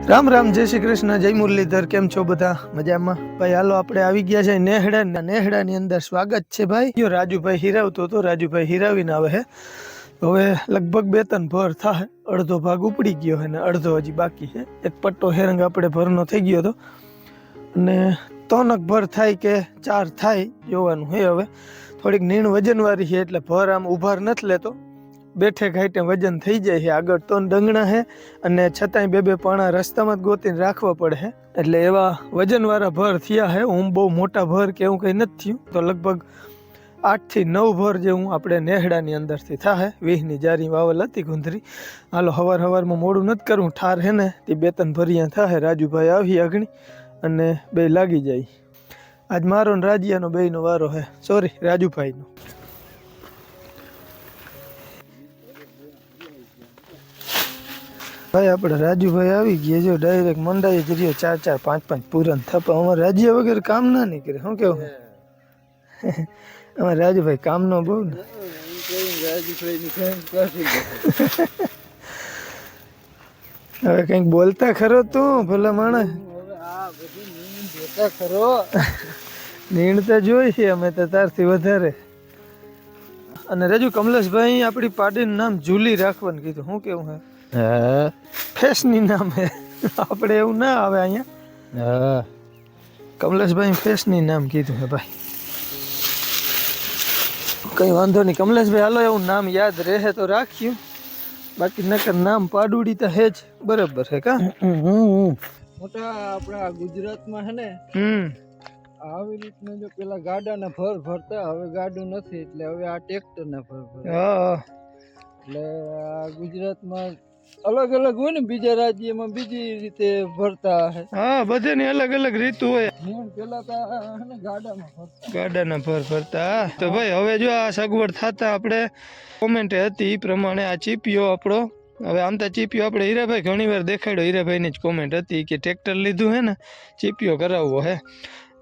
રામ રામ, જય શ્રી કૃષ્ણ, જય મુરલીધર. કેમ છો બધા? મજામાં ભાઈ? હાલો આપણે આવી ગયા છે નેહડાની અંદર. સ્વાગત છે ભાઈ. જો રાજુભાઈ હિરાવતો તો રાજુભાઈ હિરાવીને આવે છે. હવે લગભગ 2-3 ભર થાય. અડધો ભાગ ઉપડી ગયો છે ને અડધો હજી બાકી છે. એક પટ્ટો હેરંગ આપણે ભરનો થઈ ગયો હતો અને 3 ભર થાય કે 4 થાય જોવાનું છે. હવે થોડીક નીણ વજનવાળી છે એટલે ભર આમ ઉભાર નથી લેતો, બેઠે ઘાટે વજન થઈ જાય છે. આગળ તો ડંગણા છે અને છતાંય બે પાણા રસ્તામાં જ ગોતીને રાખવા પડે છે, એટલે એવા વજનવાળા ભર થયા છે. હું બહુ મોટા ભર કે એવું કંઈ નથી થયું, તો લગભગ 8 થી 9 ભર જેવું આપણે નેહડાની અંદરથી થાય. 20ની જારી વાવલ હતી ગુંદરી. હાલો સવારમાં મોડું નથી કરવું, ઠાર છે ને તે 2-3 ભરિયા થાય. રાજુભાઈ આવી અગણી અને બે લાગી જાય. આજ મારો ને રાજિયાનો બેયનો વારો છે, સોરી રાજુભાઈનો. ભાઈ આપણે રાજુભાઈ આવી ગયા, જો ડાયરેક્ટ મંડાઈ જ રહ્યો. 4-4, 5-5 પૂરન થપા. અમારે રાજ્ય વગર કામ ના નીકળે. શું કેવું? અમારે રાજુભાઈ કામનો બહુ ને. હવે કંઈક બોલતા ખરો તું ભલા માણસ. નીણતા જોઈ છે અમે તો તારથી વધારે. અને રાજુ કમલેશભાઈ આપણી પાડીનું નામ જુલી રાખવાનું કીધું. શું કેવું હે? ફેસની નામ હે, આપણે એવું ના આવે અહીંયા. કમલેશભાઈ ફેસની નામ કીધું હે ભાઈ. કઈ વાંધો નહીં કમલેશભાઈ, હાલો એવું નામ યાદ રહે તો રાખ્યું, બાકી નકર નામ પાડુડી તો હે જ. બરાબર છે કા? મોટા આપણા ગુજરાતમાં છે ને આવી રીતના જો પેલા ગાડાના ભર ભરતા, હવે ગાડું નથી એટલે હવે આ ટ્રેક્ટરના ભર ભરે. એટલે આ ગુજરાતમાં અલગ અલગ હોય ને, બીજા રાજ્યમાં બીજી રીતે ભરતા હે. હા, બધાની અલગ અલગ રીત હોય. પેલા તો ગાડામાં ભરતા, ગાડાના ભર ભરતા. તો ભાઈ હવે જો આ સગવડ થતા આપણે કોમેન્ટ હતી એ પ્રમાણે આ ચીપિયો આપણો. હવે આમ તો ચીપિયો આપણે હીરાભાઈ ઘણી વાર દેખાડ્યો, હીરાભાઈની જ કોમેન્ટ હતી કે ટ્રેક્ટર લીધું હે ને ચીપિયો કરાવવો હે.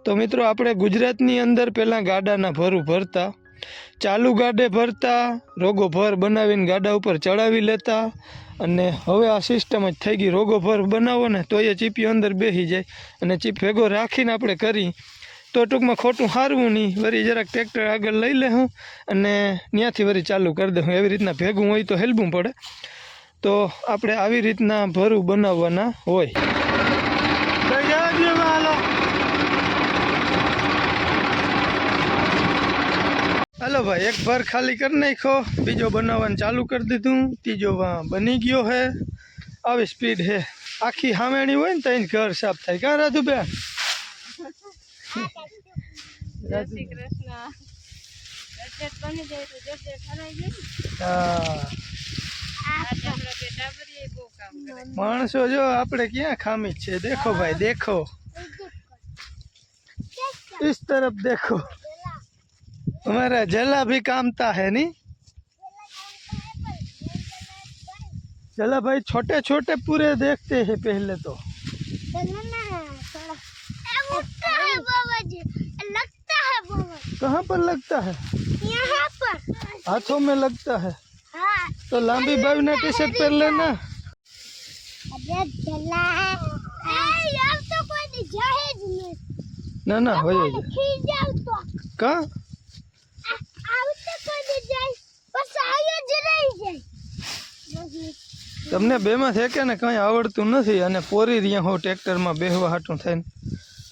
તો મિત્રો આપણે ગુજરાતની અંદર પહેલાં ગાડાના ભરું ભરતા, ચાલુ ગાડે ભરતા, રોગો ભર બનાવીને ગાડા ઉપર ચડાવી લેતા. અને હવે આ સિસ્ટમ જ થઈ ગઈ, રોગો ભર બનાવો ને તો એ ચીપિયો અંદર બેસી જાય અને ચીપ ભેગો રાખીને આપણે કરી તો ટૂંકમાં ખોટું હારવું નહીં. વળી જરાક ટ્રેક્ટર આગળ લઈ લે હું અને ત્યાંથી વળી ચાલુ કરી દઉં. એવી રીતના ભેગું હોય તો હેલવું પડે. તો આપણે આવી રીતના ભરું બનાવવાના હોય. હાલો ભાઈ, એક ભર ખાલી કરી નાખો, બીજો બનાવવાનું ચાલુ કરી દીધું, ત્રીજો બની ગયો હે. આવી સ્પીડ હે. આખી હામેણી હોય ને ત્યાં ઘર સાફ થાય. ક્યાં રાજુ બેન? માણસો જો આપણે ક્યાં ખામી છે. દેખો ભાઈ, દેખો इस तरफ देखो, हमारा जला भी कामता है नहीं. जला भाई छोटे छोटे पूरे देखते हैं पहले तो. कहाँ पर लगता है? यहाँ पर हाथों में लगता है. तो लांबी बावना टी शर्ट पहन लेना. ना ना हो का તમને બેમાં છે કે ને કઈ આવડતું નથી અને પોરી રહ્યા હો ટ્રેક્ટરમાં બેહવા હાટું થઈને.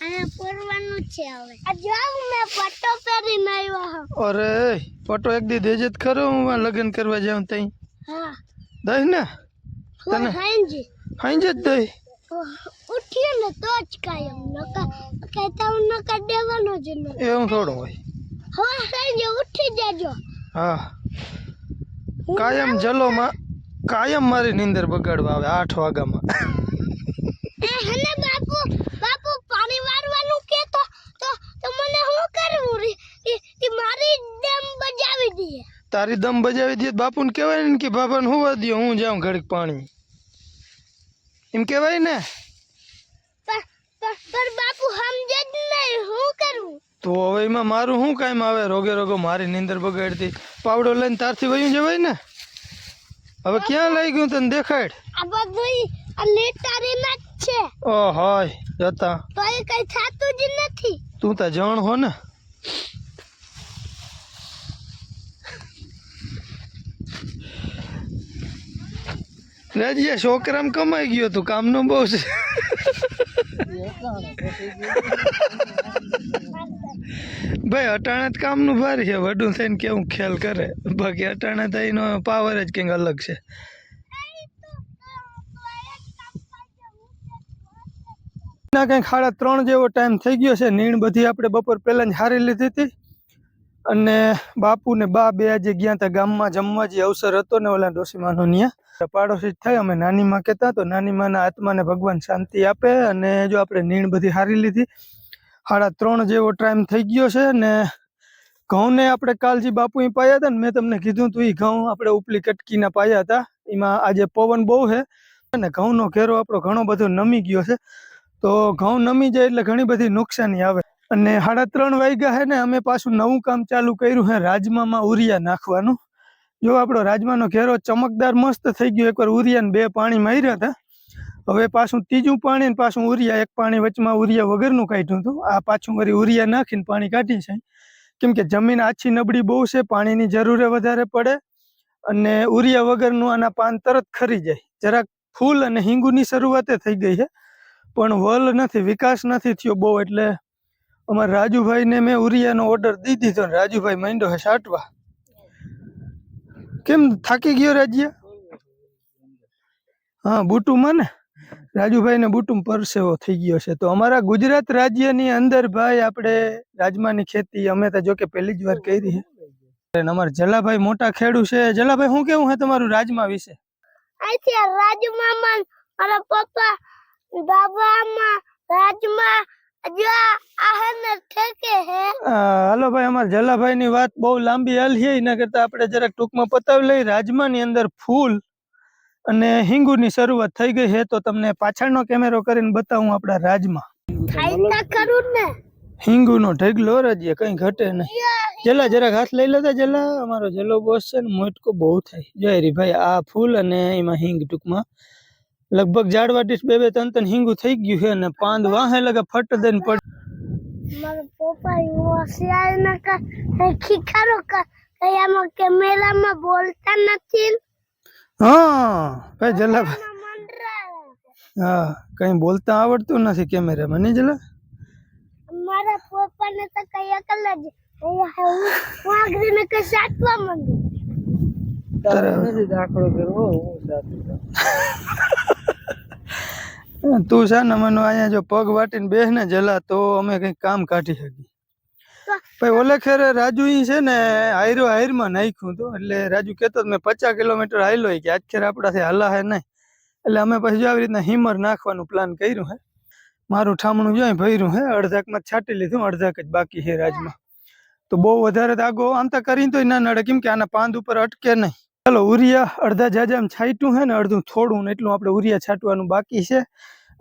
અને પોરવાનું છે. હવે આ જો મે પટ્ટો પહેરીને આવ્યો હા. અરે પટ્ટો એક દી દેજે જ ખરો, હું લગન કરવા જાઉં તઈ. હા દઈ ને તને હાંજે જ દઈ. ઉઠ્યો ને તો જ કાયમ નકા કહેતા હું નકા દેવાનો જ ન. એવું થોડું હોય. હા સાંજે ઉઠી જાજો. હા કાયમ જલો માં કાયમ મારી નીંદર બગાડવા આવે 8 વાગ્યામાં. હને બાપુ પાણી વારવાનું કે તો મને શું કરવું રે? કે મારી દમ બજાવી દે. તારી દમ બજાવી દે બાપુને કહેવાય ને કે બાબાને હોવા દો, હું જાઉં ઘડીક પાણી, એમ કહેવાય ને. પર બાપુ સમજે જ નહીં, શું કરવું? તો હવે એમાં મારું શું કામ આવે? રોગે રોગો મારી નીંદર બગાડતી. પાવડો લઈને તારથી વયું જવાય ને. હવે ક્યાં લઈ ગયું તને દેખાડ? આ બધું આ લેટારીમાં છે ઓ હોય જતા તો એ કઈ થતું જ નથી. તું તો જણ હો ને. રાજ્યા છોકરામાં કમાઈ ગયો તું કામનો બહુ છે. ભાઈ અટાણા જ કામનું ભારી છે, વડું થઈને કેવું ખ્યાલ કરે, બાકી અટાણા થઈનો પાવર જ કંઈક અલગ છે. ના કંઈક 3:30 જેવો ટાઈમ થઈ ગયો છે. નીણ બધી આપણે બપોર પહેલા જ હારી લીધી હતી અને બાપુ ને બા બે આજે ગયા હતા ગામમાં જમવા. જે અવસર હતો ને ઓલા ડોસીમાનો ન્યા પાડોશી થઈ અમે નાનીમાં કહેતા, તો નાનીમાના આત્માને ભગવાન શાંતિ આપે. અને જો આપણે નીણ બધી હારી લીધી, 3:30 જેવો ટાઈમ થઈ ગયો છે. ને ઘઉંને આપણે કાલજી બાપુ પાયા હતા ને, મેં તમને કીધું તું, એ ઘઉં આપણે ઉપલી કટકીના પાયા હતા. એમાં આજે પવન બહુ છે અને ઘઉંનો ઘેરો આપણો ઘણો બધો નમી ગયો છે. તો ઘઉં નમી જાય એટલે ઘણી બધી નુકસાની આવે. અને 3:30 વાગ્યા છે ને અમે પાછું નવું કામ ચાલુ કર્યું છે, રાજમામાં ઉરિયા નાખવાનું. જો આપણો રાજમાનો ઘેરો ચમકદાર મસ્ત થઈ ગયો. એકવાર ઉરિયાને 2 પાણી માર્યા હતા, હવે પાછું 3જું પાણી ને પાછું ઉરિયા. એક પાણી વચમાં ઉરિયા વગરનું કાઢ્યું હતું, આ પાછું વળી ઉરિયા નાખીને પાણી કાઢી છે. કેમ કે જમીન આછી નબળી બહુ છે, પાણીની જરૂર વધારે પડે અને ઉરિયા વગરનું આના પાન તરત ખરી જાય. જરાક ફૂલ અને હિંગુની શરૂઆતે થઈ ગઈ છે પણ વલ નથી, વિકાસ નથી થયો બહુ. એટલે અમારા રાજુભાઈને મેં ઉરિયાનો ઓર્ડર દી દીધો ને રાજુભાઈ માંડ્યો છે છાંટવા. કેમ થાકી ગયો રાજ્ય? હા, બુટુમાં ને રાજુભાઈ ને બુટુમ પરસેવો થઈ ગયો છે. તો અમારા ગુજરાત રાજ્યની અંદર ભાઈ આપણે રાજમાની ખેતી અમે તો જો કે પહેલી જ વાર કરી છે. અમારા જલાભાઈ મોટા ખેડૂત છે. જલાભાઈ શું કેવું છે તમારું રાજમા વિશે? અહીંથી રાજમામાં મારા પપ્પા બાબામાં રાજમાં જો આહને ઠેકે હે. હાલો ભાઈ, અમારા જલાભાઈ ની વાત બહુ લાંબી હાલી છે, એના કરતા આપણે જરાક ટૂંકમાં પતાવી લઈ. રાજમાની અંદર ફૂલ અને હિંગુની શરૂઆત થઈ ગઈ છે. તો તમને પાછળનો કેમેરો કરીને બતાવું આપણા રાજમાં. ખાઈતા કરું ને હિંગુનો ઢગલો રાજ્ય કઈ ઘટે નહીં. જલા જરાક હાથ લઈ લેતા. જલા અમારો જલો બોસ છે ને, મોટકો બહુ થાય. જયરી ભાઈ આ ફૂલ અને એમાં હિંગ ટૂંકમાં લગભગ ઝાડવાટી 2-3 હિંગુ થઈ ગયું છે. અને પાંદ વાહે લગા ફટ દઈને પડ. મારા પપ્પા હોશિયાર ન કર ખીખારો કર કયામાં કેમેરામાં બોલતા નથી. હા ભાઈ જલાભાઈ, હા કઈ બોલતા આવડતું નથી કેમેરામાં નહીં જલા. મારા પપ્પાને તો કયા કલર હું આગળને કે સાટવા માંડ્યું. નથી દાખલો કરવો. તું છે ને મને અહીંયા જો પગ વાટીને બેસ ને જલા, તો અમે કઈ કામ કાઢી શકીએ. ભાઈ ઓલે ખેરે રાજુ ઈ છે ને હાયરમાં નાખ્યું હતું. એટલે રાજુ કહેતો મેં 50 કિલોમીટર હાલ્યો કે આજ ખેર આપણાથી હલા હે નહીં. એટલે અમે પછી આવી રીતના હિમર નાખવાનું પ્લાન કર્યું છે. મારું ઠામણું જોઈ ભર્યું છે, અડધાકમાં છાંટી લીધું, અડધાક જ બાકી છે રાજમાં. તો બહુ વધારે દાગો આમ તો કરીને તો ના નડે, કેમ કે આના પાંદ ઉપર અટકે નહીં. ચાલો ઉરિયા અડધા જાજામ છાંટ્યું છે ને અડધું થોડું ને એટલું આપણે ઉરિયા છાંટવાનું બાકી છે.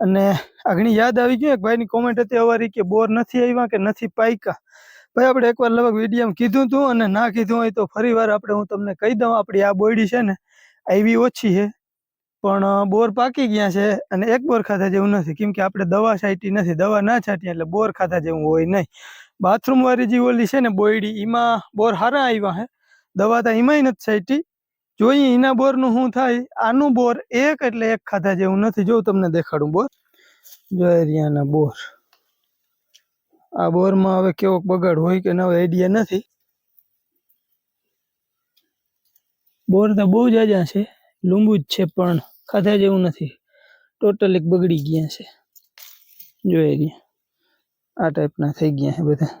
અને આ ઘણી યાદ આવી ગઈ. એક ભાઈની કોમેન્ટ હતી અવારી કે બોર નથી આવ્યા કે નથી પાયકા. ભાઈ આપણે એકવાર લગભગ વિડીયોમાં કીધું હતું, અને ના કીધું હોય તો ફરી વાર આપણે હું તમને કહી દઉં. આપણી આ બોયડી છે ને આવી ઓછી છે પણ બોર પાકી ગયા છે. અને એક બોર ખાધા જેવું નથી, કેમ કે આપણે દવા છાંટી નથી. દવા ના છાંટીએ એટલે બોર ખાધા જેવું હોય નહીં. બાથરૂમ વાળી જે ઓલી છે ને બોયડી, એમાં બોર સારા આવ્યા છે. દવા તો એમાંય નથી છાંટી. જોઈએ એના બોરનું શું થાય. આનું બોર એક એટલે એક ખાધા જેવું નથી. જો તમને દેખાડું બોર, જોરિયાના બોર. આ બોરમાં હવે કેવો બગાડ હોય કે ના હોય આઈડિયા નથી. બોર તો બહુ જાજા છે, લીંબુ જ છે પણ ખાધા જેવું નથી. ટોટલી બગડી ગયા છે. જોઈ રહ્યા આ ટાઈપના થઈ ગયા છે બધા.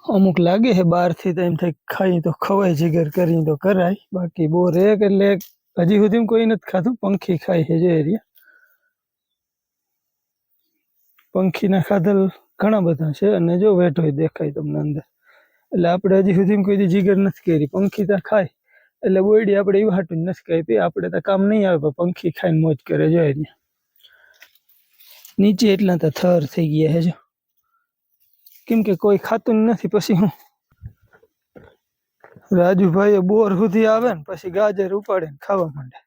અમુક લાગે છે બહારથી તો એમ થાય ખાઈ તો ખવાય, જીગર કરી તો કરાય. બાકી બોર એક એટલે એક હજી સુધી કોઈ નથી ખાધું. પંખી ખાય છે જોઈ રહ્યા. પંખીના ખાધલ ઘણા બધા છે અને જો વેઠો દેખાય તમને અંદર. એટલે આપણે હજી સુધી કોઈ દી જીગર નથી કરી. પંખી તો ખાય એટલે બોયડી આપણે એવું હાટું નથી કાપી. આપણે તો કામ નહીં આવે પણ પંખી ખાઈને મોજ કરે. જોઈ રહ્યા નીચે એટલા તો થર થઈ ગયા છે જો, કેમ કે કોઈ ખાતું નથી પછી હું. રાજુભાઈ બોર સુધી આવે ને પછી ગાજર ઉપાડીને ખાવા માંડે.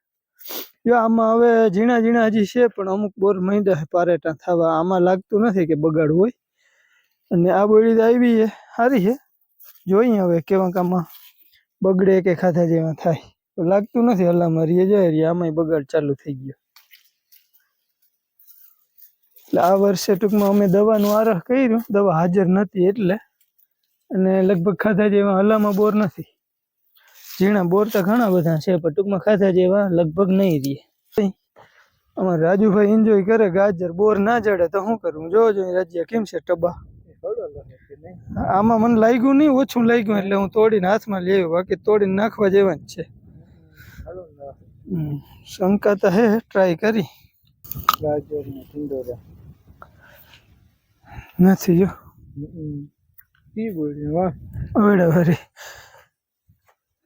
જો આમાં હવે ઝીણા ઝીણા હજી છે પણ અમુક બોર માંડ્યા પારેટા થવા. આમાં લાગતું નથી કે બગાડ હોય. અને આ બોડી તો આવી છે સારી છે. જોઈએ હવે કેવા કામમાં બગડે કે ખાધા જેવા થાય. તો લાગતું નથી હલામાં રીએ જાય રે આમાંય બગાડ ચાલુ થઈ ગયો. એટલે આ વર્ષે ટૂંકમાં અમે દવાનું આરખ કર્યું. દવા હાજર નથી એટલે. અને લગભગ ખાધા જેવા હલામાં બોર નથી. ઝીણા બોર તો ઘણા બધા છે પણ ટૂંકમાં ખાધા જેવા લગભગ નહીં રહીએ. અમારે રાજુભાઈ એન્જોય કરે ગાજર. બોર ના જડે તો શું કરવું? જોજો રાજ્ય કેમ છે ટબા. આમાં મને લાગ્યું નહીં, ઓછું લાગ્યું એટલે હું તોડીને હાથમાં લઈ આવ્યો. બાકી તોડીને નાખવા જેવા જ છે. શંકા તો હે, ટ્રાય કરી. ગાજર નથી જો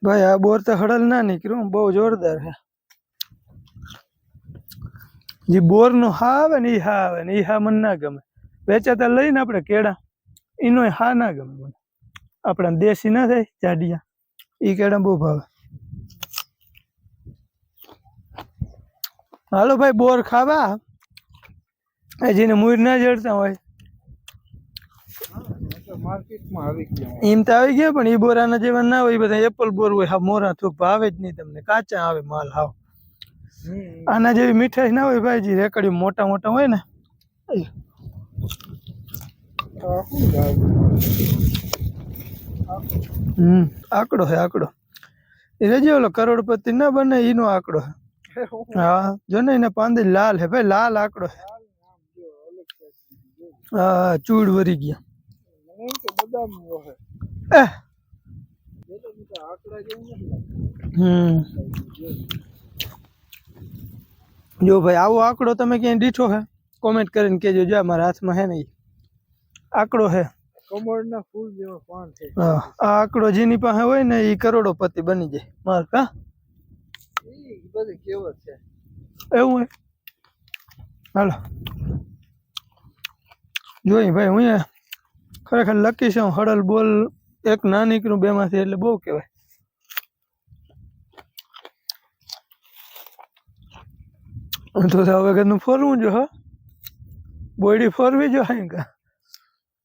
ભાઈ આ બોર તો હળલ ના નીકળ્યું, બહુ જોરદાર છે. જે બોર નો હા આવે ને એ હા આવે ને એ હા મને ના ગમે. વેચાતા લઈને આપણે કેળા એનો હા ના ગમે મને. આપણા દેશી ના થાય જાડિયા એ કેળા બહુ ભાવે. હાલો ભાઈ બોર ખાવા. જેને મૂર ના જડતા હોય માર્કેટમાં આવી ગયા એમ તો આવી ગયા પણ એ બોરાના જેવા ના હોય. બધા એપલ બોર હોય હા મોરા થૂક ભાવે જ નહીં તમને. કાચા આવે માલ હાવ. આના જેવી મીઠાઈ ના હોય ભાઈ. જે રેકડી મોટા મોટા હોય ને આંકડો હે આંકડો. એ રજો ઓલો કરોડપતિ ના બને એનો આંકડો હે. હા જો ને એને પાંદે લાલ હે ભાઈ. લાલ આંકડો હે. હા ચૂડ વરી ગયા. જો ભાઈ આવો આંકડો તમે ક્યાંય દીઠો હે કોમેન્ટ કરીને કેજો. જો મારા હાથમાં હે ને આંકડો હે. કમળના ફૂલ જેવો પાન છે. હા આ આંકડો જેની પાસે હોય ને એ કરોડોપતિ બની જાય. માર કા એ બધી કેવત છે એવું હે. હાલો જોઈ ભાઈ હું ખરેખર લકી છું. હડલ બોલ એક ના નીકળું બે માંથી એટલે બહુ કહેવાય. તો હવે ઘરનું ફરવું જો હા બોયડી ફરવી જો હા.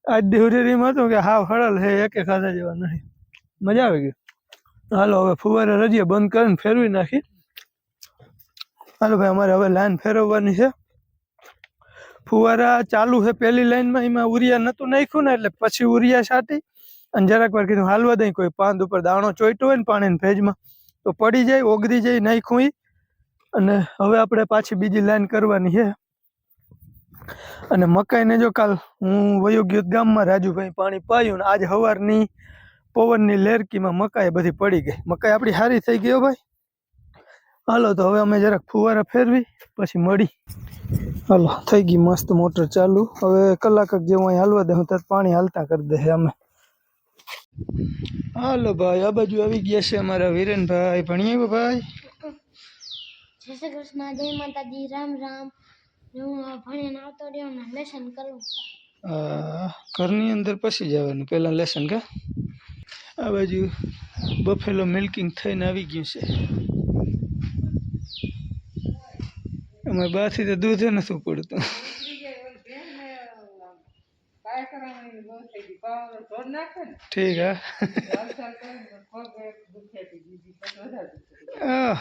આજ દેવરીમાં હતું કે હાવ હળલ હે એકે ખાધા જેવા નહીં. મજા આવી ગઈ. હાલો હવે ફુવારે રજીએ બંધ કરીને ફેરવી નાખી. હાલો ભાઈ અમારે હવે લાઈન ફેરવવાની છે. ફુવારા ચાલુ છે પહેલી લાઈનમાં. એમાં ઉરિયા નતું નાખ્યું ને એટલે પછી ઉરિયા છાંટી અને જરાક વાર કીધું હાલવા દઈ. કોઈ પાંદ ઉપર દાણો ચોઈટો હોય ને પાણીની ભેજમાં તો પડી જાય ઓગળી જાય નાખ્યું ઈ. અને હવે આપણે પાછી બીજી લાઈન કરવાની છે. અને મકાઈને જો કાલ હું વયો ગયો ગામમાં રાજુભાઈ પાણી પાયું ને આજ સવારની પવનની લેરકીમાં મકાઈ બધી પડી ગઈ. મકાઈ આપણી સારી થઈ ગઈ ભાઈ. હાલો તો હવે અમે જરાક ફુવારા ફેરવી પછી મળી. હાલો થઈ ગઈ મસ્ત મોટર ચાલુ. હવે કલાક જેવું અહીં હાલવા દે હું ત્યાં પાણી હાલતા કરી દે અમે. હાલો ભાઈ આ બાજુ આવી ગયા છે અમારા વિરેનભાઈ. ભણીએ ભાઈ. જય શ્રી કૃષ્ણ, જય માતાજી, રામ રામ. હું ભણીને આવતો રહ્યો ને લેસન કરું. ઘરની અંદર પછી જવાનું પહેલા લેસન કા. આ બાજુ બફેલો મિલ્કિંગ થઈને આવી ગયું છે. અમારે બાથી તો દૂધ નથી પડતું. ઠીક હા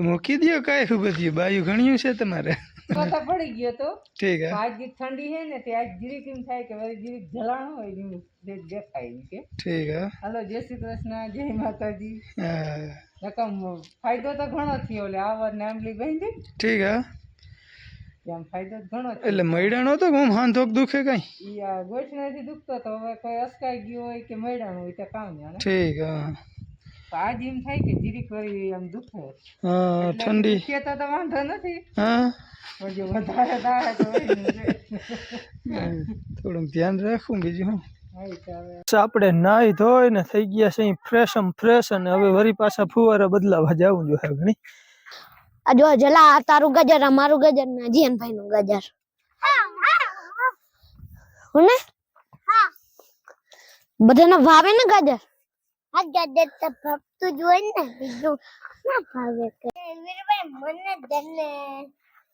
મૂકી દો કાંઈ ખબર થયું. બાયું ઘણ્યું છે તમારે. પડી ગયો તો ઠીક હે. આજ ઠંડી છે ને તે આજ જીરીક એમ થાય કે વળી જીરીક જલાણ હોય એવું દેખાય કે. ઠીક હે. હાલો જય શ્રી કૃષ્ણ, જય માતાજી. હા રકમ ફાયદો તો ઘણો થયો. એટલે આવર ને આંબલી બાંધી ઠીક હે. એમ ફાયદો ઘણો થયો. એટલે મૈડાનો તો આમ હાંધોક દુખે કઈ. ઈ આ ગોઠણાથી દુખતો તો હવે કોઈ અસકાઈ ગયો હોય કે મૈડાણું હોય તો કામ જાણે. ઠીક હા. આજ એમ થાય કે જીરીક વળી આમ દુખે. હા ઠંડી ખેતો તો વાંધો નથી હા પણ જો વધારે દાડે તો થોડુંક ધ્યાન રાખવું. બીજું હું હવે આપણે નાઈ ધોઈ ને થઈ ગયા છે ફ્રેશમ ફ્રેશ. અને હવે વરી પાછા ફુવારા બદલાવા જવું જોઈએ ઘણી. આ જો જલા તારું ગજર અમારું ગજર ને જીયનભાઈ નું ગજર. હું ને બધાને ભાવે ને ગાજર. ગાડે તો ભાવતું જ હોય ને બીજું ના ભાવે કે વીરભાઈ મને દને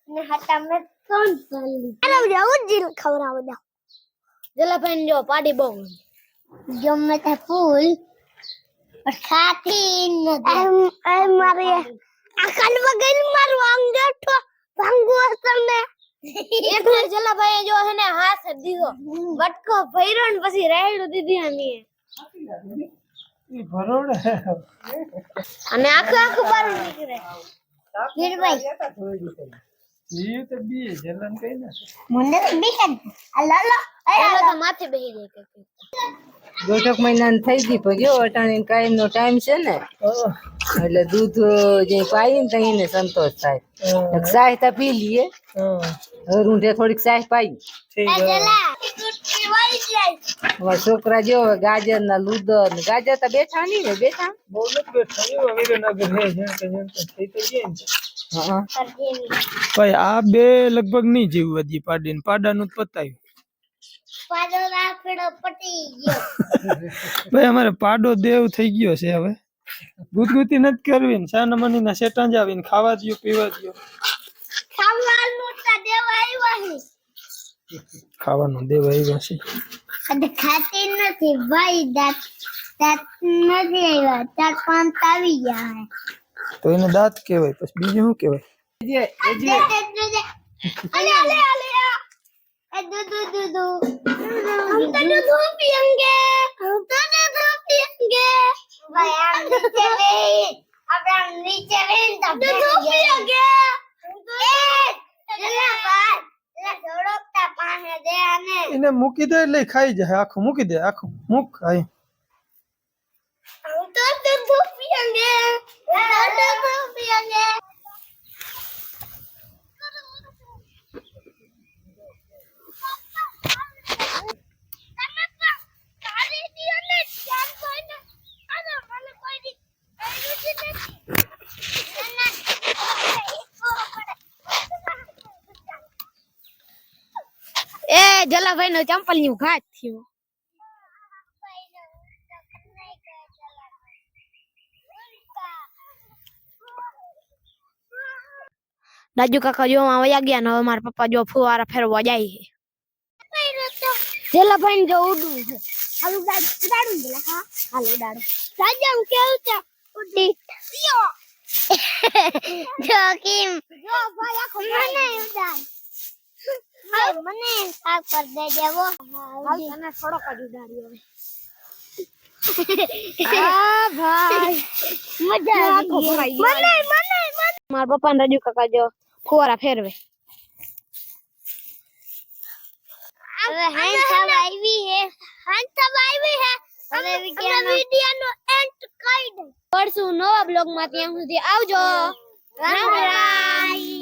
ને હતા મે કોણ પાલી અરે જાઉં જીલ ખવરાવ દો જલાભાઈ જો પાડી બહુ જો મે તે ફૂલ और खाती नहीं मारे अकल वगैरह मारवांगे तो भांगो समय एक जला भाई जो है ने हाथ दीधो बटको भैरो ने પછી રાયડું દીધી આની ઈ ભરોડે અને આખું બારું નીકળે વીરભાઈ ઈ તો બી જલન કઈ ને મને બીકન અલ્લા અલ્લા તો માથે બેહી જાય કે 2 મહિના થઈ ગઈ ભગ્યો અટાણી કાયમ નો ટાઈમ છે ને એટલે દૂધ જે પાઈ ને તઈને સંતોષ થાય ચાય તા પી લીએ રૂંઢે થોડીક ચાય પાઈ જલા દૂધ વાળી જાય હવે છોકરા જો ગાજર ના લુદર ને ગાજર તો બેઠા નહીં ને બેઠા બહુ નથી બેઠા એવા વીરનગર હે જેમ કે થઈ તો ગયા ને હા ભાઈ આ બે લગભગ નહીં જીવ હજી પાડીને પાડાનું જ પતાયું પાડો રાખડો પટી ગયો ભાઈ અમારે પાડો દેવ થઈ ગયો છે હવે ગુદગુતી નથી કરવી ને સા નમની ના શેટાં જ આવીને ખાવા દયો પીવા દયો ખાવાનું તો દેવા આવ્યા છે ખાવાનું દેવ આવ્યા છે અને ખાતી નથી ભાઈ દાંત નથી આવ્યા 4-5 આવી ગયા હે તો એને દાંત કહેવાય પછી બીજું શું કહેવાય અલે અલે અલે हम तो दूध पियेंगे भाई हम नीचे नहीं अब हम नीचे नहीं तब दूध पियेंगे चला बात चला छोड़ोता पानी दे आने એને મૂકી દે એટલે ખાઈ જાય આખું મૂકી દે આખું મૂક આય हम तो दूध पियेंगे दूध पियेंगे એ જલાભાઈ નો ચંપલ નું ઘાત થયો રાજુ કાકા જો વયા ગયા ને હવે મારા પપ્પા જો ફુવારા ફેરવા જાય છે જલાભાઈ જો ઉડું છે હાલો ઉડાડું જલા હા હાલો ઉડાડો રાજમ કેવું છે ઉડી જો કિમ જો ભાઈ આખો મને ઉડાડ મને આ કર દે જેવો હાલ તને થોડોક જ ઉડાડ્યો આ ભાઈ મજા આવી મને મારા પપ્પા ને રાજુ કાકા જો ફુવારા ફેરવે હવે હેન્ડ આવી હે હવે વિડિયો નો એન્ડ કરી દે પરસુ નવા બ્લોગ માં ત્યાં સુધી આવજો રામ રામ